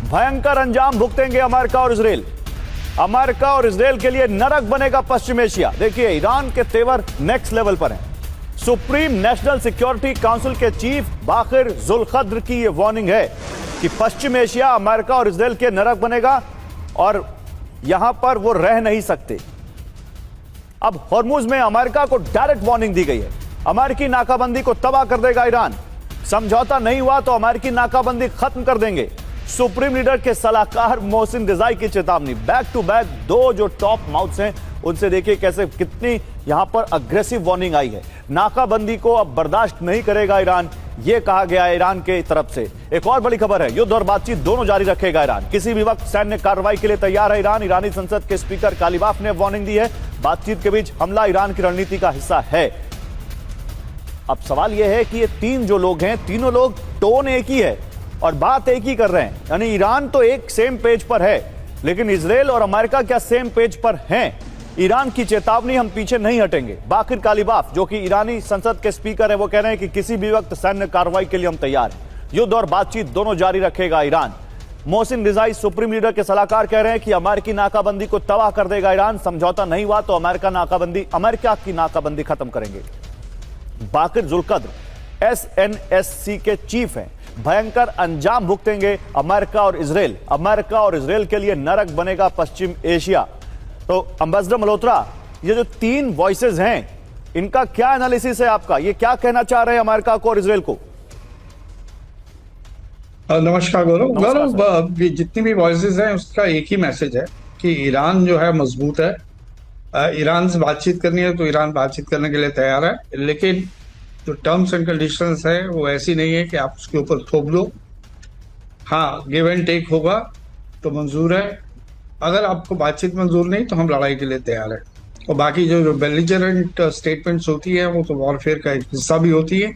भयंकर अंजाम भुगतेंगे अमेरिका और इजराइल। अमेरिका और इजराइल के लिए नरक बनेगा पश्चिम एशिया। देखिए, ईरान के तेवर नेक्स्ट लेवल पर हैं। सुप्रीम नेशनल सिक्योरिटी काउंसिल के चीफ बाकिर जुल्कद्र की यह वार्निंग है कि पश्चिम एशिया अमेरिका और इजराइल के नरक बनेगा और यहां पर वो रह नहीं सकते। अब हॉर्मुज में अमेरिका को डायरेक्ट वार्निंग दी गई है। अमेरिकी नाकाबंदी को तबाह कर देगा ईरान। समझौता नहीं हुआ तो अमेरिकी नाकाबंदी खत्म कर देंगे। सुप्रीम लीडर के सलाहकार मोहसिन रिजाई की चेतावनी। बैक टू बैक दो जो टॉप माउथ्स हैं उनसे देखिए कैसे कितनी यहां पर अग्रेसिव वार्निंग आई है। नाकाबंदी को अब बर्दाश्त नहीं करेगा ईरान, यह कहा गया है ईरान के तरफ से। एक और बड़ी खबर है, युद्ध और बातचीत दोनों जारी रखेगा ईरान। किसी भी वक्त सैन्य कार्रवाई के लिए तैयार है ईरान। ईरानी संसद के स्पीकर कालिबाफ ने वार्निंग दी है। बातचीत के बीच हमला ईरान की रणनीति का हिस्सा है। अब सवाल यह है कि ये तीन जो लोग हैं, तीनों लोग टोन एक ही है और बात एक ही कर रहे हैं। यानी ईरान तो एक सेम पेज पर है, लेकिन इजराइल और अमेरिका क्या सेम पेज पर हैं? ईरान की चेतावनी, हम पीछे नहीं हटेंगे। बाकिर कालिबाफ जो कि ईरानी संसद के स्पीकर है, वो कह रहे हैं कि किसी भी वक्त सैन्य कार्रवाई के लिए हम तैयार हैं। युद्ध और बातचीत दोनों जारी रखेगा ईरान। मोहसिन रिजाई सुप्रीम लीडर के सलाहकार कह रहे हैं कि अमेरिकी नाकाबंदी को तबाह कर देगा ईरान। समझौता नहीं हुआ तो अमेरिका की नाकाबंदी खत्म करेंगे। बाकिर जुल्कद्र एसएनएससी के चीफ हैं। भयंकर अंजाम भुगतेंगे अमेरिका और इजराइल। अमेरिका और इजराइल के लिए नरक बनेगा पश्चिम एशिया। तो एम्बेसडर मल्होत्रा, ये जो तीन वॉइसेस हैं, इनका क्या एनालिसिस है आपका? ये क्या कहना चाह रहे हैं अमेरिका को और इजराइल को? नमस्कार गौरव। जितनी भी वॉइसेस हैं उसका एक ही मैसेज है कि ईरान जो है मजबूत है। ईरान से बातचीत करनी है तो ईरान बातचीत करने के लिए तैयार है, लेकिन जो टर्म्स एंड कंडीशंस है वो ऐसी नहीं है कि आप उसके ऊपर थोप लो। हाँ, गिव एंड टेक होगा तो मंजूर है। अगर आपको बातचीत मंजूर नहीं तो हम लड़ाई के लिए तैयार है। और बाकी जो बेलिजरेंट स्टेटमेंट्स होती है वो तो वॉरफेयर का एक हिस्सा भी होती है।